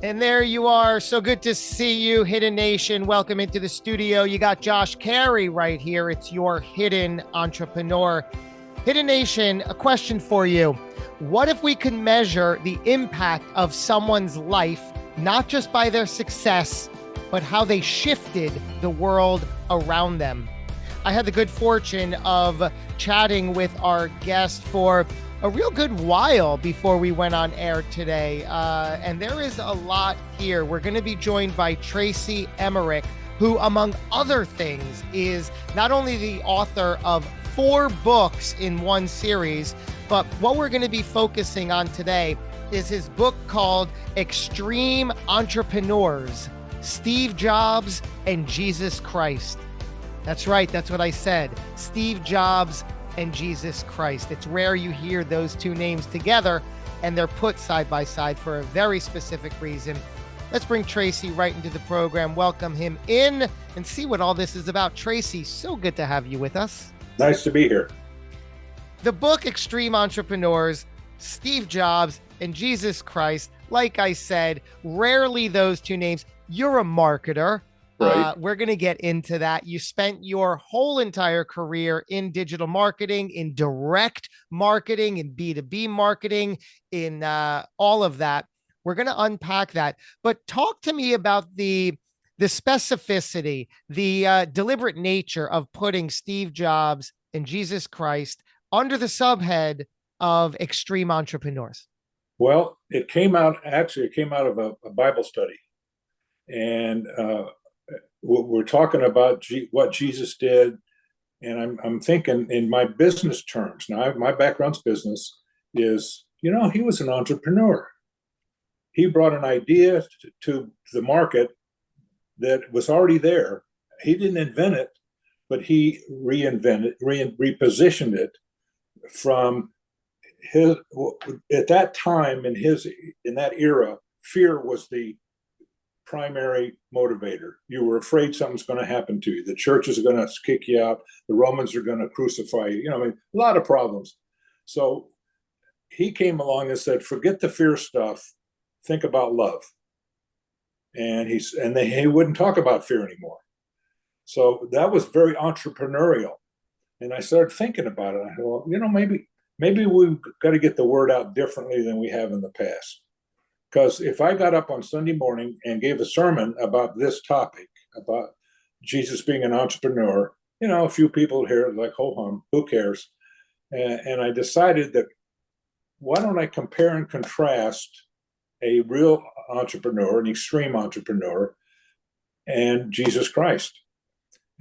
And there you are. So good to see you, Hidden Nation. Welcome into the studio. You got Josh Cary right here. It's your hidden entrepreneur. Hidden Nation, a question for you. What if we could measure the impact of someone's life, not just by their success, but how they shifted the world around them? I had the good fortune of chatting with our guest for a real good while before we went on air today. And there is a lot here. We're going to be joined by Tracy Emerick, who, among other things, is not only the author of 4 books in one series, but what we're going to be focusing on today is his book called Extreme Entrepreneurs, Steve Jobs and Jesus Christ. That's right. That's what I said. Steve Jobs and Jesus Christ. It's rare you hear those two names together, and they're put side by side for a very specific reason. Let's bring Tracy right into the program, welcome him in, and see what all this is about. Tracy, so good to have you with us. Nice to be here. The book, Extreme Entrepreneurs, Steve Jobs and Jesus Christ, like I said, rarely those two names. You're a marketer. Right. We're going to get into that. You spent your whole entire career in digital marketing, in direct marketing, in B2B marketing, in all of that. We're going to unpack that. But talk to me about the specificity, the deliberate nature of putting Steve Jobs and Jesus Christ under the subhead of Extreme Entrepreneurs. Well, it came out of a Bible study. And we're talking about what Jesus did, and I'm thinking in my business terms. Now, my background's business is, he was an entrepreneur. He brought an idea to the market that was already there. He didn't invent it, but he repositioned it from his. At that time, in that era, fear was the primary motivator. You were afraid something's going to happen to you. The churches are going to kick you out. The Romans are going to crucify you. A lot of problems. So he came along and said, forget the fear stuff. Think about love. And he wouldn't talk about fear anymore. So that was very entrepreneurial. And I started thinking about it. I thought, well, maybe we've got to get the word out differently than we have in the past. Because if I got up on Sunday morning and gave a sermon about this topic, about Jesus being an entrepreneur, a few people here like, ho hum, who cares? And I decided that why don't I compare and contrast a real entrepreneur, an extreme entrepreneur, and Jesus Christ.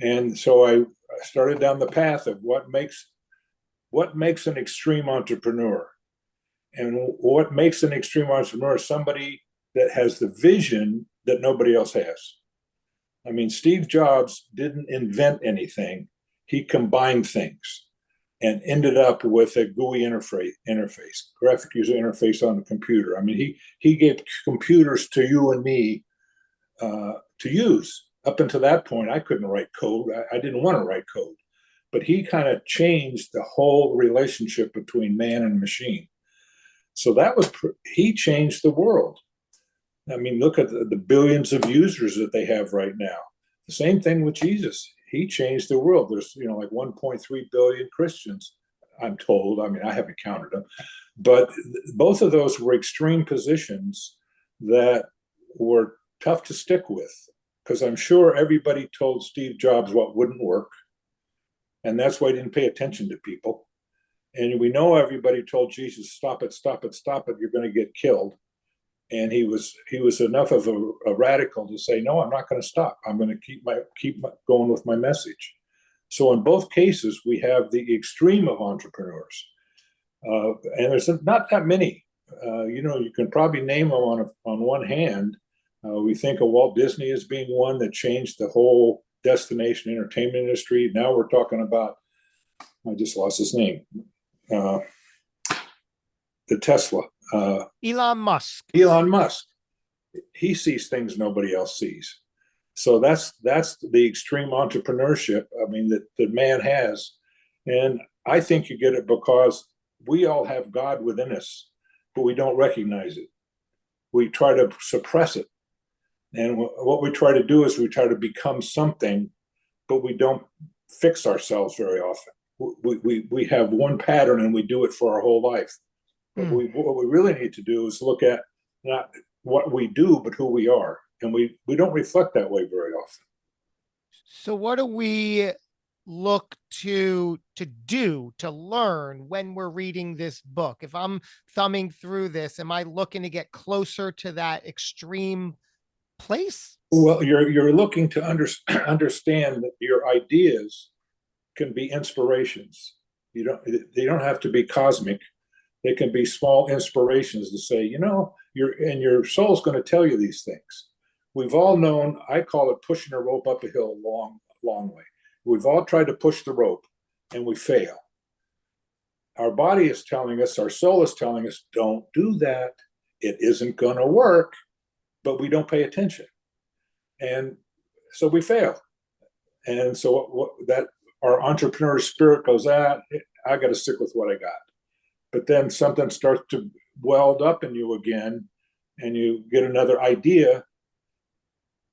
And so I started down the path of what makes an extreme entrepreneur. And what makes an extreme entrepreneur is somebody that has the vision that nobody else has. Steve Jobs didn't invent anything. He combined things and ended up with a GUI interface, graphic user interface on the computer. He gave computers to you and me to use. Up until that point, I couldn't write code. I didn't want to write code. But he kind of changed the whole relationship between man and machine. So he changed the world. Look at the billions of users that they have right now. The same thing with Jesus. He changed the world. There's, like 1.3 billion Christians, I'm told. I haven't counted them. But both of those were extreme positions that were tough to stick with, because I'm sure everybody told Steve Jobs what wouldn't work. And that's why he didn't pay attention to people. And we know everybody told Jesus, stop it, stop it, stop it, you're going to get killed. And he was enough of a radical to say, no, I'm not going to stop. I'm going to keep going with my message. So in both cases, we have the extreme of entrepreneurs. And there's not that many. You can probably name them on one hand. We think of Walt Disney as being one that changed the whole destination entertainment industry. Now we're talking about, I just lost his name. The Tesla. Elon Musk. Elon Musk. He sees things nobody else sees. So that's the extreme entrepreneurship, that man has. And I think you get it because we all have God within us, but we don't recognize it. we try to suppress it. And what we try to do is we try to become something, but we don't fix ourselves very often. We have one pattern and we do it for our whole life. But what we really need to do is look at not what we do, but who we are. And we don't reflect that way very often. So what do we look to do, to learn when we're reading this book? If I'm thumbing through this, am I looking to get closer to that extreme place? Well, you're looking to understand that your ideas can be inspirations. They don't have to be cosmic. They can be small inspirations to say, your soul's going to tell you these things. We've all known, I call it pushing a rope up a hill a long, long way. We've all tried to push the rope and we fail. Our body is telling us, our soul is telling us, don't do that. It isn't going to work, but we don't pay attention. And so we fail. And so that our entrepreneur spirit goes, I got to stick with what I got. But then something starts to weld up in you again, and you get another idea.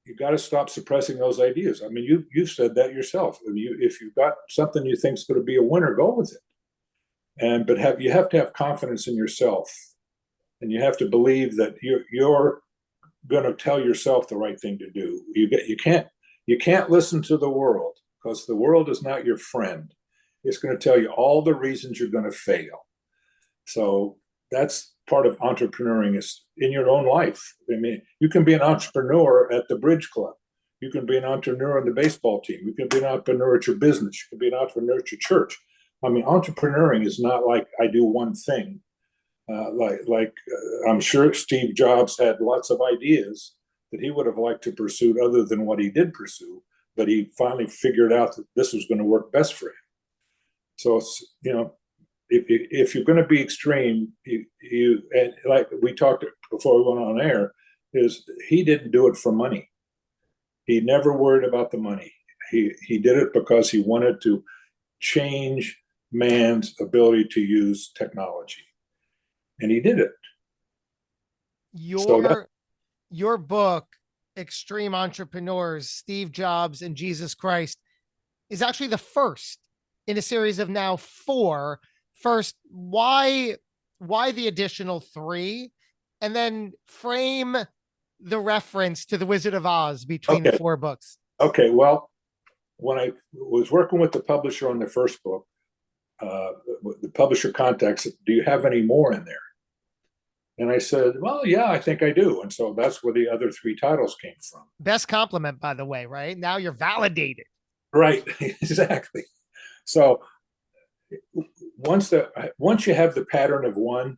You got to stop suppressing those ideas. I mean, you've said that yourself. If you've got something you think is going to be a winner, go with it. But you have to have confidence in yourself, and you have to believe that you're going to tell yourself the right thing to do. You can't listen to the world, because the world is not your friend. It's going to tell you all the reasons you're going to fail. So that's part of entrepreneuring, is in your own life. I mean, you can be an entrepreneur at the bridge club. You can be an entrepreneur on the baseball team. You can be an entrepreneur at your business. You can be an entrepreneur at your church. I mean, entrepreneuring is not like I do one thing. I'm sure Steve Jobs had lots of ideas that he would have liked to pursue other than what he did pursue, but he finally figured out that this was going to work best for him. So it's, if you're going to be extreme, you and like we talked before we went on air, is he didn't do it for money. He never worried about the money. He did it because he wanted to change man's ability to use technology, and he did it. Your book, Extreme Entrepreneurs, Steve Jobs and Jesus Christ, is actually the first in a series of now 4. First, why the additional 3? And then frame the reference to the Wizard of Oz between the 4 books. Okay, well, when I was working with the publisher on the first book, the publisher contacted, do you have any more in there? And I said, well, yeah, I think I do. And so that's where the other 3 titles came from. Best compliment, by the way, right? Now you're validated. Right, exactly. So once you have the pattern of one,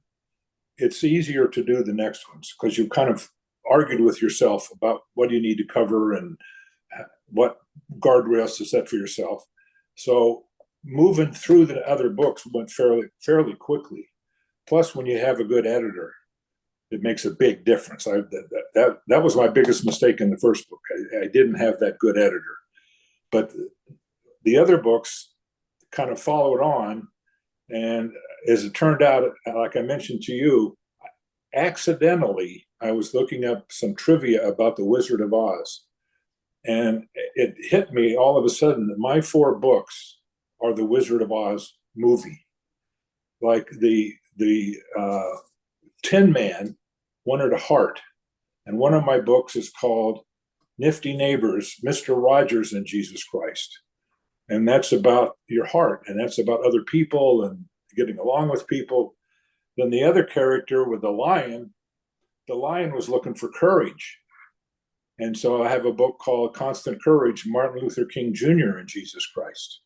it's easier to do the next ones, because you've kind of argued with yourself about what you need to cover and what guardrails to set for yourself. So moving through the other books went fairly quickly. Plus, when you have a good editor, it makes a big difference. That was my biggest mistake in the first book. I didn't have that good editor. But the other books kind of followed on. And as it turned out, like I mentioned to you, accidentally, I was looking up some trivia about the Wizard of Oz. And it hit me all of a sudden that my 4 books are the Wizard of Oz movie. Like the Tin Man wanted a heart. And one of my books is called Nifty Neighbors, Mr. Rogers and Jesus Christ. And that's about your heart, and that's about other people and getting along with people. Then the other character with the lion was looking for courage. And so I have a book called Constant Courage, Martin Luther King Jr. and Jesus Christ.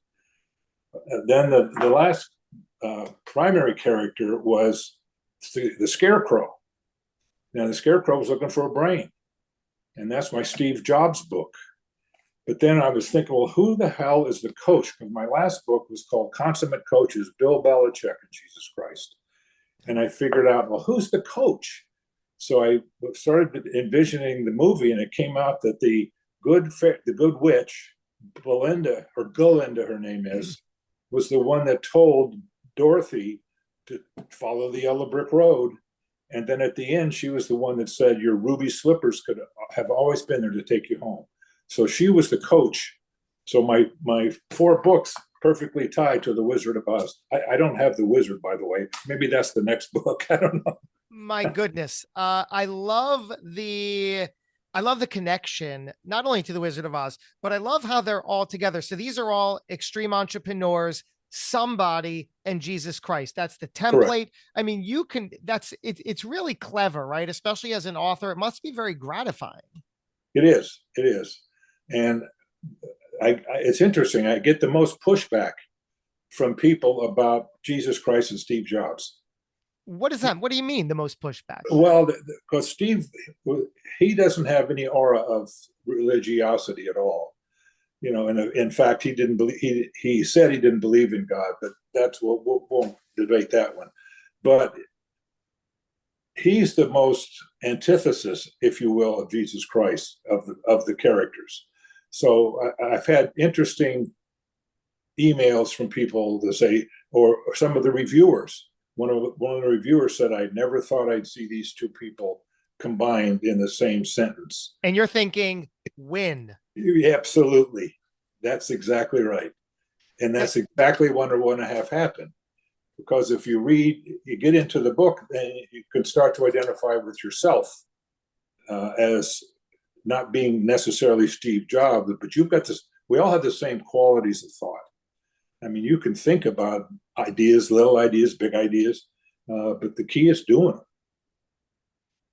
Then the last primary character was the Scarecrow. Now, the Scarecrow was looking for a brain, and that's my Steve Jobs book. But then I was thinking, well, who the hell is the coach? Because my last book was called Consummate Coaches, Bill Belichick and Jesus Christ. And I figured out, well, who's the coach? So I started envisioning the movie, and it came out that the good witch, Belinda, or Galinda, her name is, was the one that told Dorothy to follow the yellow brick road. And then at the end, she was the one that said, your ruby slippers could have always been there to take you home. So she was the coach. So my 4 books perfectly tied to the Wizard of Oz. I don't have the Wizard, by the way. Maybe that's the next book. I don't know. My goodness. I love the connection, not only to the Wizard of Oz, but I love how they're all together. So these are all extreme entrepreneurs, somebody, and Jesus Christ. That's the Correct. template. I mean, it's really clever, right? Especially as an author, it must be very gratifying. It is. It is. And it's interesting. I get the most pushback from people about Jesus Christ and Steve Jobs. What is that? What do you mean the most pushback? Well, because Steve, he doesn't have any aura of religiosity at all. And in fact, he didn't believe. He said he didn't believe in God, but that's what we won't debate that one. But he's the most antithesis, if you will, of Jesus Christ of the characters. So I've had interesting emails from people that say, or some of the reviewers. One of the reviewers said, I never thought I'd see these two people combined in the same sentence. And you're thinking, win. Absolutely. That's exactly right. And that's exactly what I want to have happen. Because if you get into the book, then you can start to identify with yourself as not being necessarily Steve Jobs, but you've got this, we all have the same qualities of thought. I mean, you can think about ideas, little ideas, big ideas, but the key is doing them.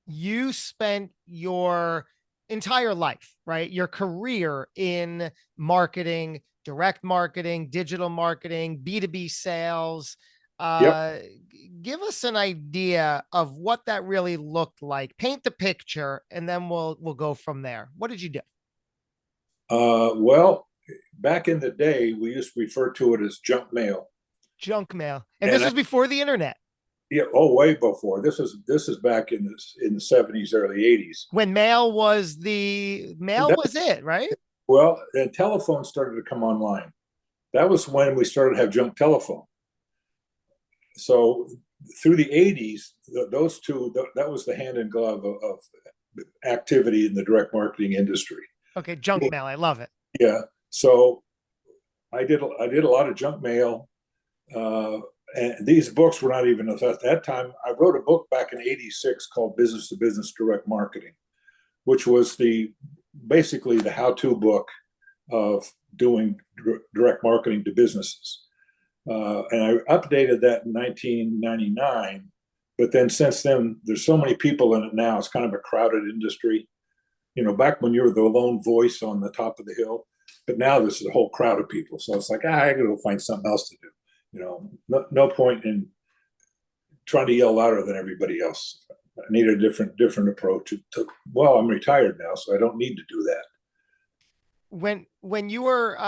You spent your entire life, right? Your career in marketing, direct marketing, digital marketing, B2B sales. Yep. Give us an idea of what that really looked like. Paint the picture, and then we'll go from there. What did you do? Well, back in the day, we used to refer to it as junk mail. Junk mail, and this was before the internet. Yeah, way before. This is back in the 70s, early 80s. When mail was it, right? Well, and telephones started to come online. That was when we started to have junk telephone. So through the 80s, those two, that was the hand in glove of activity in the direct marketing industry. Okay, junk mail. I love it. Yeah. So I did a lot of junk mail. And these books were not even at that time. I wrote a book back in '86 called Business to Business Direct Marketing, which was basically the how-to book of doing direct marketing to businesses. And I updated that in 1999. But then since then, there's so many people in it now. It's kind of a crowded industry. Back when you were the lone voice on the top of the hill, but now this is a whole crowd of people. So it's like, I gotta go find something else to do. No point in trying to yell louder than everybody else. I need a different approach. Well, I'm retired now, so I don't need to do that. When you were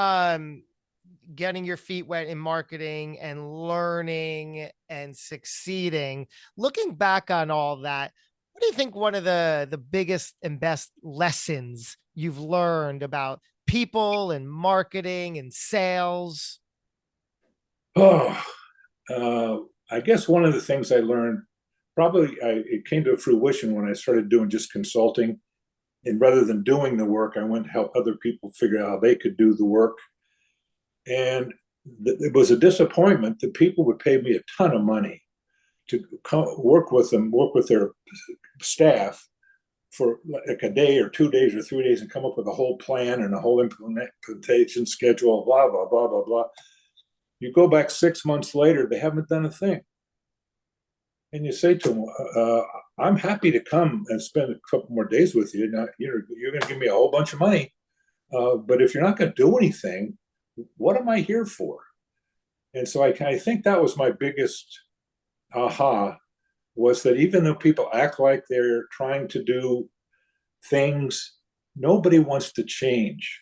getting your feet wet in marketing and learning and succeeding, looking back on all that, what do you think one of the biggest and best lessons you've learned about people and marketing and sales? I guess one of the things I learned, it came to fruition when I started doing just consulting. And rather than doing the work, I went to help other people figure out how they could do the work. And it was a disappointment that people would pay me a ton of money to work with their staff for like a day or 2 days or 3 days and come up with a whole plan and a whole implementation schedule, blah, blah, blah, blah, blah. You go back 6 months later, they haven't done a thing. And you say to them, I'm happy to come and spend a couple more days with you. Now, you're going to give me a whole bunch of money. But if you're not going to do anything, what am I here for? And so I think that was my biggest aha, was that even though people act like they're trying to do things, nobody wants to change.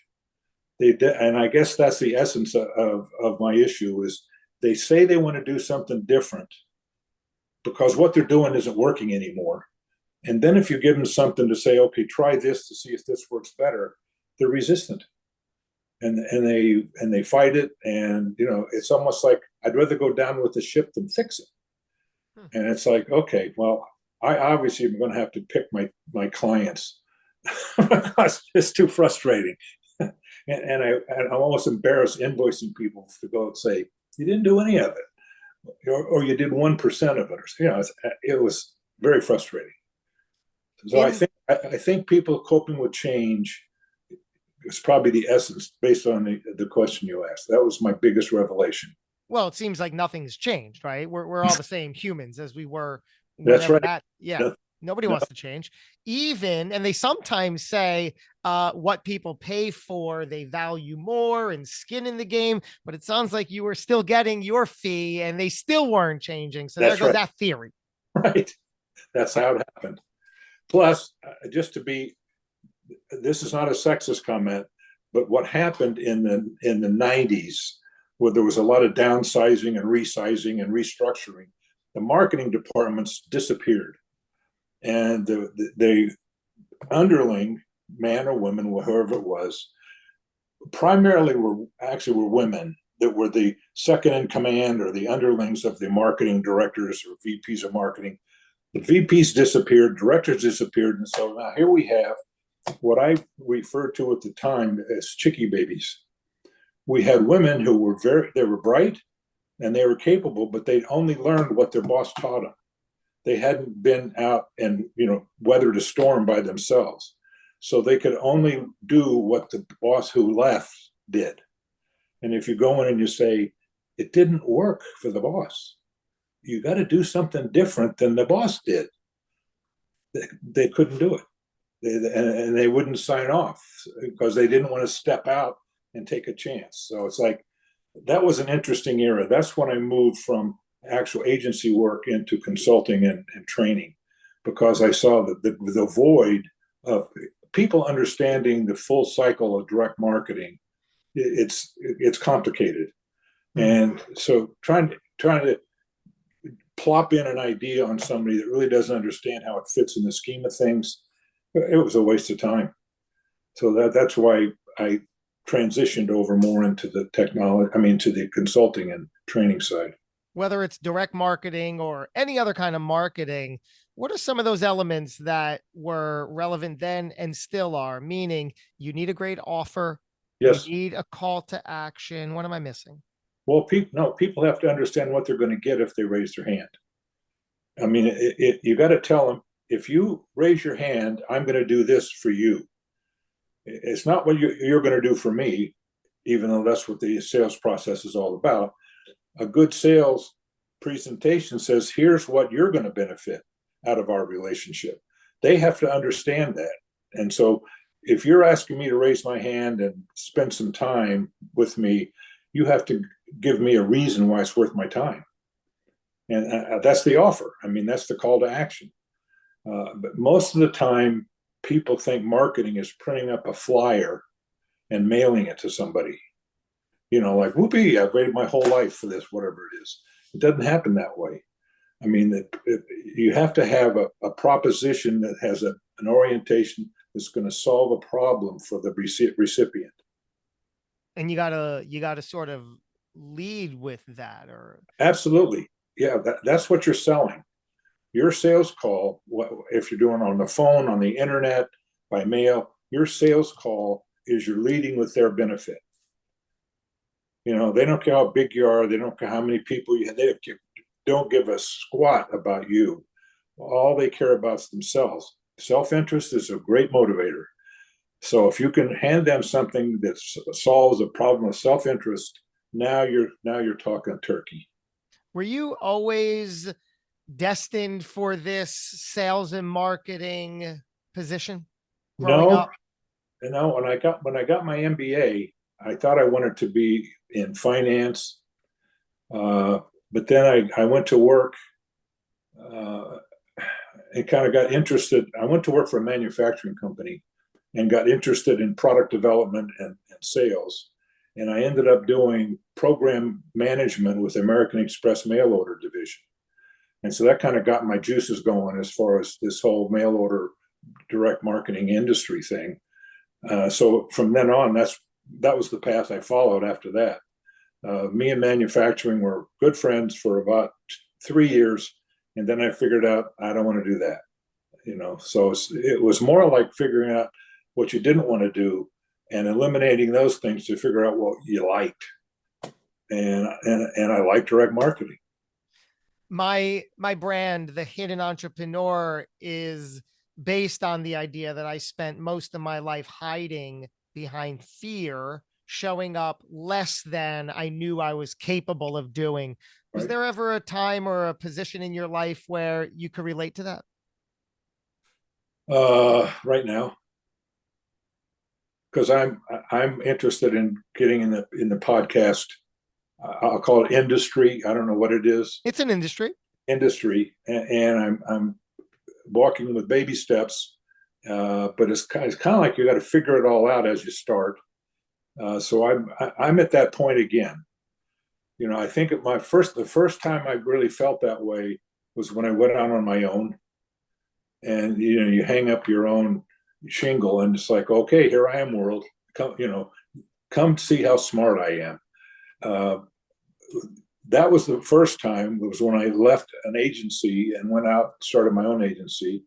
And I guess that's the essence of my issue is they say they want to do something different because what they're doing isn't working anymore. And then if you give them something to say, okay, try this to see if this works better, they're resistant. And they fight it. And, it's almost like I'd rather go down with the ship than fix it. And it's like, okay, well, I obviously am going to have to pick my clients because it's too frustrating. And I'm almost embarrassed invoicing people to go and say, you didn't do any of it, or you did 1% of it, or it was very frustrating. So I think people coping with change is probably the essence based on the question you asked. That was my biggest revelation. Well, it seems like nothing's changed, right? We're all the same humans as we were That's whenever right. Nobody No, wants to change. And they sometimes say what people pay for, they value more and skin in the game, but it sounds like you were still getting your fee and they still weren't changing. So there that's goes right. that theory. Right. That's how it happened. Plus, this is not a sexist comment, but what happened in the 90s, where there was a lot of downsizing and resizing and restructuring, the marketing departments disappeared. And the underling, man or women, whoever it was, primarily were women that were the second in command or the underlings of the marketing directors or VPs of marketing. The VPs disappeared, directors disappeared, and so now here we have what I referred to at the time as chickie babies. We had women who were they were bright and they were capable, but they'd only learned what their boss taught them. They hadn't been out and weathered a storm by themselves, so they could only do what the boss who left did. And if you go in and you say it didn't work for the boss, you got to do something different than the boss did. They couldn't do it. And they wouldn't sign off because they didn't want to step out and take a chance. So it's like, that was an interesting era. That's when I moved from actual agency work into consulting and training, because I saw the void of people understanding the full cycle of direct marketing. It's complicated. And so trying to plop in an idea on somebody that really doesn't understand how it fits in the scheme of things, it was a waste of time. So that's why I transitioned over more into the to the consulting and training side. Whether it's direct marketing or any other kind of marketing, what are some of those elements that were relevant then and still are? Meaning you need a great offer, Yes. you need a call to action. What am I missing? Well, people have to understand what they're going to get if they raise their hand. I mean, you got to tell them, if you raise your hand, I'm going to do this for you. It's not what you're going to do for me, even though that's what the sales process is all about. A good sales presentation says, here's what you're going to benefit out of our relationship. They have to understand that. And so if you're asking me to raise my hand and spend some time with me, you have to give me a reason why it's worth my time. And that's the offer. I mean, that's the call to action. But most of the time, people think marketing is printing up a flyer and mailing it to somebody. Like, whoopee, I've waited my whole life for this, whatever it is. It doesn't happen that way. I mean, you have to have a proposition that has an orientation that's going to solve a problem for the recipient. And you gotta sort of lead with that, or Absolutely. Yeah, that's what you're selling. Your sales call, if you're doing on the phone, on the internet, by mail, your sales call is you're leading with their benefit. They don't care how big you are. They don't care how many people you have. They don't give a squat about you. All they care about is themselves. Self-interest is a great motivator. So if you can hand them something that solves a problem of self-interest, now you're talking turkey. were you always destined for this sales and marketing position growing up? When I got my MBA, I thought I wanted to be in finance, but then I went to work and kind of got interested. I went to work for a manufacturing company and got interested in product development and sales. And I ended up doing program management with American Express mail order division. And so that kind of got my juices going as far as this whole mail order direct marketing industry thing. So from then on, that was the path I followed after that. Me and manufacturing were good friends for about 3 years. And then I figured out I don't want to do that. So it was more like figuring out what you didn't want to do and eliminating those things to figure out what you liked. And I like direct marketing. My brand, The Hidden Entrepreneur, is based on the idea that I spent most of my life hiding behind fear, showing up less than I knew I was capable of doing. Was Right. there ever a time or a position in your life where you could relate to that? Right now, because I'm interested in getting in the podcast. I'll call it industry. I don't know what it is. It's an industry. Industry, and I'm walking with baby steps. But it's kind of like you got to figure it all out as you start. So I'm at that point again. I think the first time I really felt that way was when I went out on my own, and you hang up your own shingle, and it's like, okay, here I am, world. Come see how smart I am. That was the first time. It was when I left an agency and went out and started my own agency.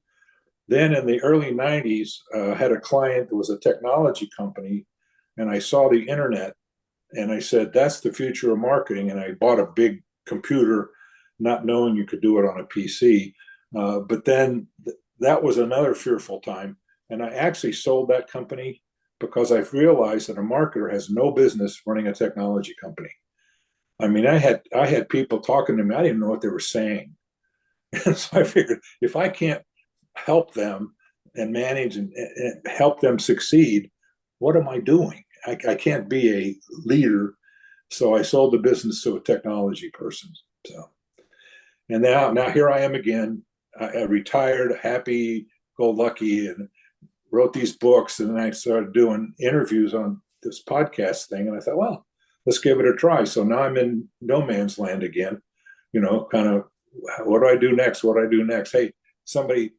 Then in the early 90s, I had a client that was a technology company, and I saw the internet, and I said, that's the future of marketing. And I bought a big computer, not knowing you could do it on a PC. But then that was another fearful time. And I actually sold that company because I realized that a marketer has no business running a technology company. I mean, I had people talking to me, I didn't know what they were saying. And so I figured, if I can't help them and manage and help them succeed, what am I doing? I can't be a leader. So I sold the business to a technology person. So, and now here I am again. I retired, happy, go lucky, and wrote these books. And then I started doing interviews on this podcast thing. And I thought, well, let's give it a try. So now I'm in no man's land again, kind of, what do I do next? What do I do next? Hey, somebody,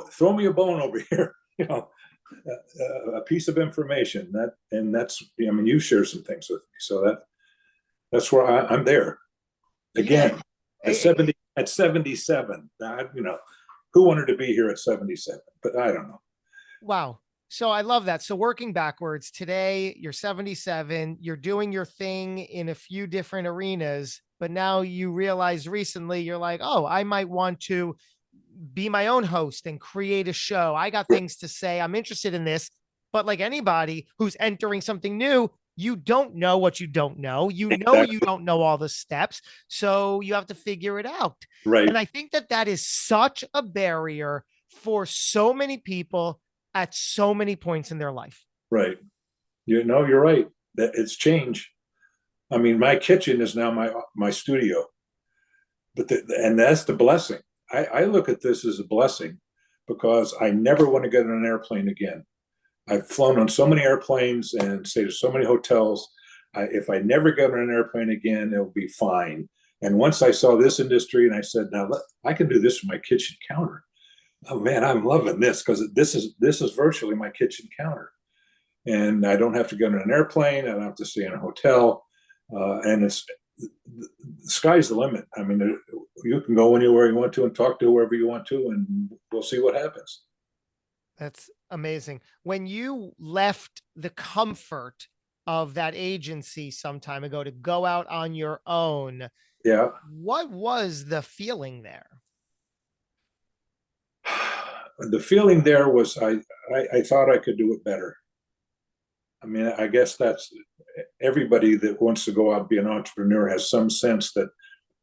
throw me a bone over here, a piece of information you share some things with me. So that's where I'm there again. Yeah. At 77, who wanted to be here at 77? But I don't know. Wow. So I love that. So working backwards, today you're 77, you're doing your thing in a few different arenas, but now you realize recently you're like, oh, I might want to be my own host and create a show. I got things to say. I'm interested in this. But like anybody who's entering something new, you don't know what you don't know. You don't know all the steps. So you have to figure it out. Right. And I think that is such a barrier for so many people at so many points in their life. Right. You're right. That it's change. I mean, my kitchen is now my studio, and that's the blessing. I look at this as a blessing because I never want to get on an airplane again. I've flown on so many airplanes and stayed at so many hotels. If I never get on an airplane again, it'll be fine. And once I saw this industry, and I said, now I can do this from my kitchen counter. Oh man, I'm loving this because this is virtually my kitchen counter, and I don't have to get on an airplane. I don't have to stay in a hotel, and the sky's the limit. I mean, you can go anywhere you want to and talk to whoever you want to, and we'll see what happens. That's amazing. When you left the comfort of that agency some time ago to go out on your own, yeah, what was the feeling there? The feeling there was I thought I could do it better. I mean, I guess that's everybody that wants to go out and be an entrepreneur has some sense that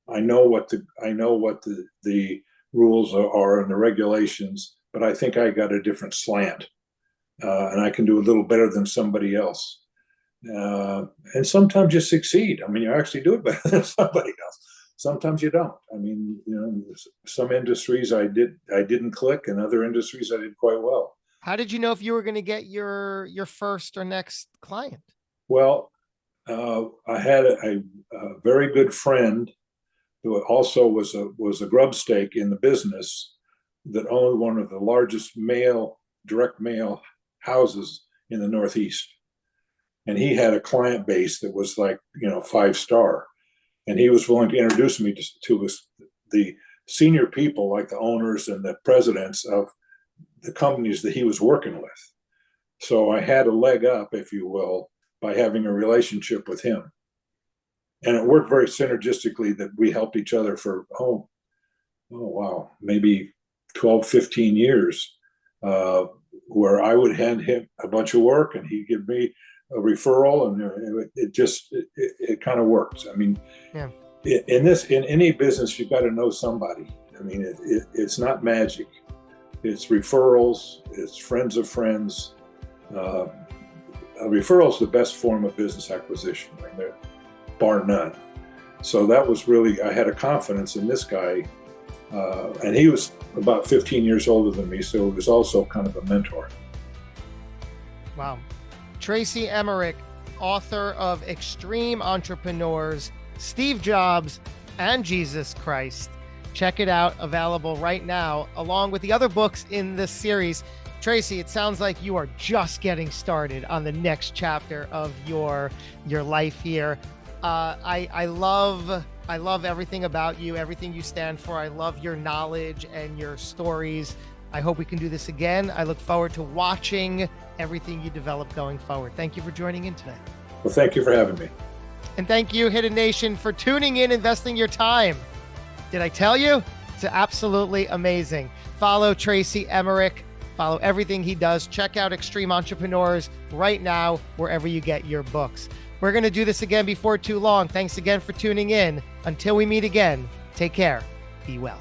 I know what the rules are and the regulations, but I think I got a different slant, and I can do a little better than somebody else. And sometimes you succeed. I mean, you actually do it better than somebody else. Sometimes you don't. I mean, some industries I didn't click, and other industries I did quite well. How did you know if you were going to get your first or next client? Well, I had a very good friend who also was a grubstake in the business that owned one of the largest direct mail houses in the Northeast. And he had a client base that was like, 5-star. And he was willing to introduce me to the senior people, like the owners and the presidents of the companies that he was working with. So I had a leg up, if you will, by having a relationship with him. And it worked very synergistically that we helped each other for, wow, maybe 12, 15 years, where I would hand him a bunch of work and he'd give me a referral, and it kind of works. I mean, yeah. In any business, you've got to know somebody. I mean, it's not magic. It's referrals. It's friends of friends. A referral is the best form of business acquisition, I mean, bar none. So that was really, I had a confidence in this guy, and he was about 15 years older than me, so he was also kind of a mentor. Wow. Tracy Emerick, author of Extreme Entrepreneurs, Steve Jobs, and Jesus Christ. Check it out, available right now, along with the other books in this series. Tracy, it sounds like you are just getting started on the next chapter of your life here. I love everything about you, everything you stand for. I love your knowledge and your stories. I hope we can do this again. I look forward to watching everything you develop going forward. Thank you for joining in today. Well, thank you for having me. And thank you, Hidden Nation, for tuning in, investing your time. Did I tell you? It's absolutely amazing. Follow Tracy Emerick. Follow everything he does. Check out Extreme Entrepreneurs right now, wherever you get your books. We're going to do this again before too long. Thanks again for tuning in. Until we meet again, take care. Be well.